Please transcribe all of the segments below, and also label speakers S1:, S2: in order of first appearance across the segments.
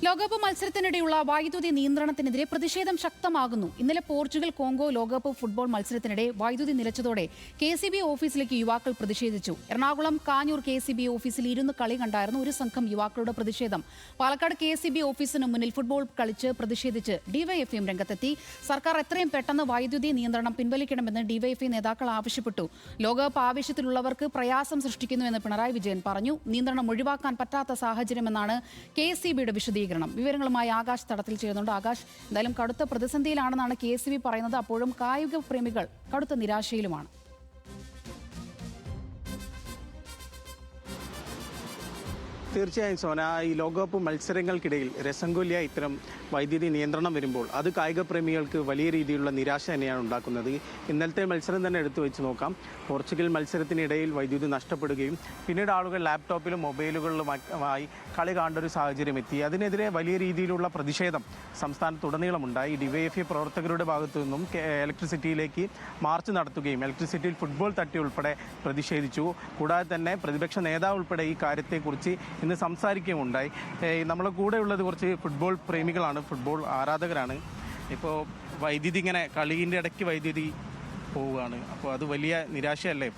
S1: ലോകകപ്പ് മത്സരത്തിനിടെയുള്ള വൈദ്യുതി നിയന്ത്രണത്തിനെതിരെ പ്രതിഷേധം ശക്തമാകുന്നു. ഇന്നലെ പോർച്ചുഗൽ കോങ്കോ ലോകകപ്പ് ഫുട്ബോൾ മത്സരത്തിനിടെ വൈദ്യുതി നിലച്ചതോടെ KCB ഓഫീസിലേക്ക് യുവാക്കൾ പ്രതിഷേധിച്ചു. എറണാകുളം കാഞ്ഞൂർ KCB ഓഫീസിൽ ഇരുന്ന് കളി കണ്ടായിരുന്നു ഒരു സംഘം യുവാക്കളുടെ പ്രതിഷേധം. പാലക്കാട് KCB ഓഫീസിന് മുന്നിൽ ഫുട്ബോൾ കളിച്ച് പ്രതിഷേധിച്ച് ഡിവൈഎഫ്ഐയും രംഗത്തെത്തി. സർക്കാർ എത്രയും പെട്ടെന്ന് വൈദ്യുതി നിയന്ത്രണം പിൻവലിക്കണമെന്ന് ഡിവൈഎഫ്ഐ നേതാക്കൾ ആവശ്യപ്പെട്ടു. ലോകകപ്പ് ആവേശത്തിലുള്ളവർക്ക് പ്രയാസം സൃഷ്ടിക്കുന്നുവെന്ന് പിണറായി വിജയൻ പറഞ്ഞു. നിയന്ത്രണം ഒഴിവാക്കാൻ പറ്റാത്ത സാഹചര്യമെന്നാണ് KCBയുടെ വിശദീകരണം. വിവരങ്ങളുമായി ആകാശ് തടത്തിൽ ചേരുന്നുണ്ട്. ആകാശ്, എന്തായാലും കടുത്ത പ്രതിസന്ധിയിലാണെന്നാണ് KCB പറയുന്നത്. അപ്പോഴും കായിക പ്രേമികൾ കടുത്ത നിരാശയിലുമാണ്.
S2: തീർച്ചയായും സോന, ഈ ലോകകപ്പ് മത്സരങ്ങൾക്കിടയിൽ രസംകൊല്ലിയ ഇത്തരം വൈദ്യുതി നിയന്ത്രണം വരുമ്പോൾ അത് കായിക പ്രേമികൾക്ക് വലിയ രീതിയിലുള്ള നിരാശ തന്നെയാണ് ഉണ്ടാക്കുന്നത്. ഇന്നലത്തെ മത്സരം തന്നെ എടുത്തു വെച്ച് നോക്കാം. പോർച്ചുഗൽ മത്സരത്തിനിടയിൽ വൈദ്യുതി നഷ്ടപ്പെടുകയും പിന്നീട് ആളുകൾ ലാപ്ടോപ്പിലും മൊബൈലുകളിലുമായി കളി കാണേണ്ട ഒരു സാഹചര്യം എത്തി. അതിനെതിരെ വലിയ രീതിയിലുള്ള പ്രതിഷേധം സംസ്ഥാനത്തുടനീളമുണ്ടായി. ഡിവൈഎഫ്ഐ പ്രവർത്തകരുടെ ഭാഗത്തു നിന്നും ഇലക്ട്രിസിറ്റിയിലേക്ക് മാർച്ച് നടത്തുകയും ഇലക്ട്രിസിറ്റിയിൽ ഫുട്ബോൾ തട്ടി ഉൾപ്പെടെ പ്രതിഷേധിച്ചു. കൂടാതെ തന്നെ പ്രതിപക്ഷ നേതാവ് ഉൾപ്പെടെ ഈ കാര്യത്തെക്കുറിച്ച് ഇന്ന് സംസാരിക്കുകയുണ്ടായി. നമ്മളെ കൂടെയുള്ളത് കുറച്ച് ഫുട്ബോൾ പ്രേമികളാണ്, ഫുട്ബോൾ ആരാധകരാണ്. ഇപ്പോൾ വൈദ്യുതി ഇങ്ങനെ കളീൻ്റെ ഇടയ്ക്ക് വൈദ്യുതി പോവുകയാണ്. അപ്പോൾ അത് വലിയ നിരാശയല്ലേ,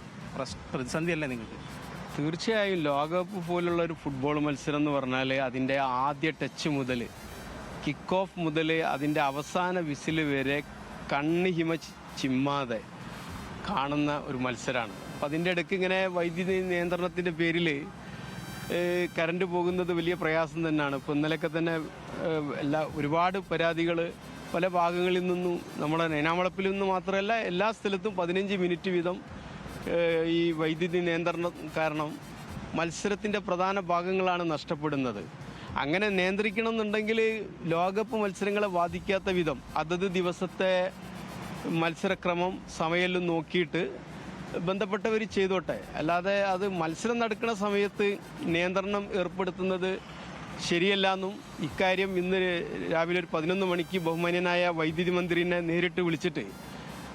S2: പ്രതിസന്ധിയല്ലേ നിങ്ങൾക്ക്?
S3: തീർച്ചയായും ലോകകപ്പ് പോലുള്ള ഒരു ഫുട്ബോൾ മത്സരം എന്ന് പറഞ്ഞാൽ അതിൻ്റെ ആദ്യ ടച്ച് മുതൽ കിക്ക് ഓഫ് മുതൽ അതിൻ്റെ അവസാന വിസിൽ വരെ കണ്ണ് ചിമ്മാതെ കാണുന്ന ഒരു മത്സരമാണ്. അപ്പം അതിൻ്റെ ഇടയ്ക്ക് ഇങ്ങനെ വൈദ്യുതി നിയന്ത്രണത്തിൻ്റെ പേരിൽ കറണ്ട് പോകുന്നത് വലിയ പ്രയാസം തന്നെയാണ്. ഇപ്പോൾ ഇന്നലെയൊക്കെ തന്നെ ഒരുപാട് പരാതികൾ പല ഭാഗങ്ങളിൽ നിന്നും നമ്മുടെ നേനാമളപ്പിൽ നിന്ന് മാത്രമല്ല എല്ലാ സ്ഥലത്തും 15 മിനിറ്റ് വീതം ഈ വൈദ്യുതി നിയന്ത്രണം കാരണം മത്സരത്തിൻ്റെ പ്രധാന ഭാഗങ്ങളാണ് നഷ്ടപ്പെടുന്നത്. അങ്ങനെ നിയന്ത്രിക്കണം എന്നുണ്ടെങ്കിൽ ലോകകപ്പ് മത്സരങ്ങളെ ബാധിക്കാത്ത വിധം അതത് ദിവസത്തെ മത്സരക്രമം സമയമെല്ലാം നോക്കിയിട്ട് ബന്ധപ്പെട്ടവർ ചെയ്തോട്ടെ. അല്ലാതെ അത് മത്സരം നടക്കുന്ന സമയത്ത് നിയന്ത്രണം ഏർപ്പെടുത്തുന്നത് ശരിയല്ല എന്നും ഇക്കാര്യം ഇന്ന് രാവിലെ ഒരു 11 മണിക്ക് ബഹുമാന്യനായ വൈദ്യുതി മന്ത്രിനെ നേരിട്ട് വിളിച്ചിട്ട്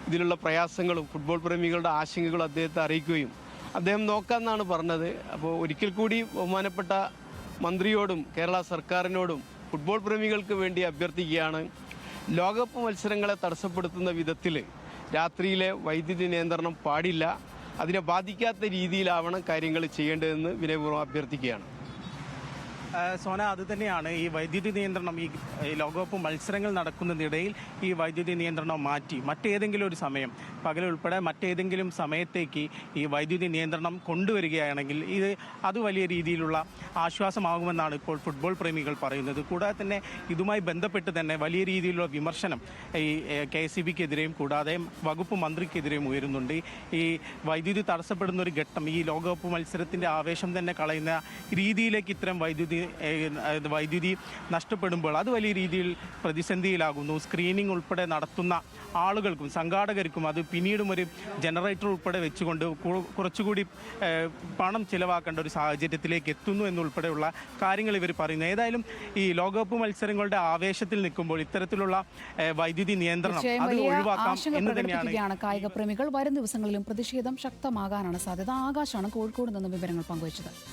S3: ഇതിലുള്ള പ്രയാസങ്ങളും ഫുട്ബോൾ പ്രേമികളുടെ ആശങ്കകളും അദ്ദേഹത്തെ അറിയിക്കുകയും അദ്ദേഹം നോക്കാമെന്നാണ് പറഞ്ഞത്. അപ്പോൾ ഒരിക്കൽ കൂടി ബഹുമാനപ്പെട്ട മന്ത്രിയോടും കേരള സർക്കാരിനോടും ഫുട്ബോൾ പ്രേമികൾക്ക് വേണ്ടി അഭ്യർത്ഥിക്കുകയാണ്. ലോകകപ്പ് മത്സരങ്ങളെ തടസ്സപ്പെടുത്തുന്ന വിധത്തിൽ രാത്രിയിലെ വൈദ്യുതി നിയന്ത്രണം പാടില്ല. അതിനെ ബാധിക്കാത്ത രീതിയിലാവണം കാര്യങ്ങൾ ചെയ്യേണ്ടതെന്ന് വിനയപൂർവ്വം അഭ്യർത്ഥിക്കുകയാണ്.
S2: സോന, അത് തന്നെയാണ് ഈ വൈദ്യുതി നിയന്ത്രണം ഈ ലോകകപ്പ് മത്സരങ്ങൾ നടക്കുന്നതിനിടയിൽ ഈ വൈദ്യുതി നിയന്ത്രണം മാറ്റി മറ്റേതെങ്കിലും ഒരു സമയം പകലുൾപ്പെടെ മറ്റേതെങ്കിലും സമയത്തേക്ക് ഈ വൈദ്യുതി നിയന്ത്രണം കൊണ്ടുവരികയാണെങ്കിൽ അത് വലിയ രീതിയിലുള്ള ആശ്വാസമാകുമെന്നാണ് ഇപ്പോൾ ഫുട്ബോൾ പ്രേമികൾ പറയുന്നത്. കൂടാതെ തന്നെ ഇതുമായി ബന്ധപ്പെട്ട് തന്നെ വലിയ രീതിയിലുള്ള വിമർശനം ഈ KCBക്കെതിരെയും കൂടാതെ വകുപ്പ് മന്ത്രിക്കെതിരെയും ഉയരുന്നുണ്ട്. ഈ വൈദ്യുതി തടസ്സപ്പെടുന്ന ഒരു ഘട്ടം ഈ ലോകകപ്പ് മത്സരത്തിൻ്റെ ആവേശം തന്നെ കളയുന്ന രീതിയിലേക്ക് ഇത്തരം വൈദ്യുതി നഷ്ടപ്പെടുമ്പോൾ അത് വലിയ രീതിയിൽ പ്രതിസന്ധിയിലാകുന്നു. സ്ക്രീനിങ് ഉൾപ്പെടെ നടത്തുന്ന ആളുകൾക്കും സംഘാടകർക്കും അത് പിന്നീടും ഒരു ജനറേറ്റർ ഉൾപ്പെടെ വെച്ചുകൊണ്ട് കുറച്ചുകൂടി പണം ചിലവാക്കേണ്ട ഒരു സാഹചര്യത്തിലേക്ക് എത്തുന്നു എന്നുൾപ്പെടെയുള്ള കാര്യങ്ങൾ ഇവർ പറയുന്നു. ഏതായാലും ഈ ലോകകപ്പ് മത്സരങ്ങളുടെ ആവേശത്തിൽ നിൽക്കുമ്പോൾ ഇത്തരത്തിലുള്ള വൈദ്യുതി നിയന്ത്രണം അത് ഒഴിവാക്കാം എന്ന് തന്നെയാണ്
S1: കായിക പ്രേമികൾ. വരും ദിവസങ്ങളിലും പ്രതിഷേധം ശക്തമാകാനാണ് സാധ്യത. ആകാശാണ് കോഴിക്കോട് നിന്ന് വിവരങ്ങൾ പങ്കുവച്ചത്.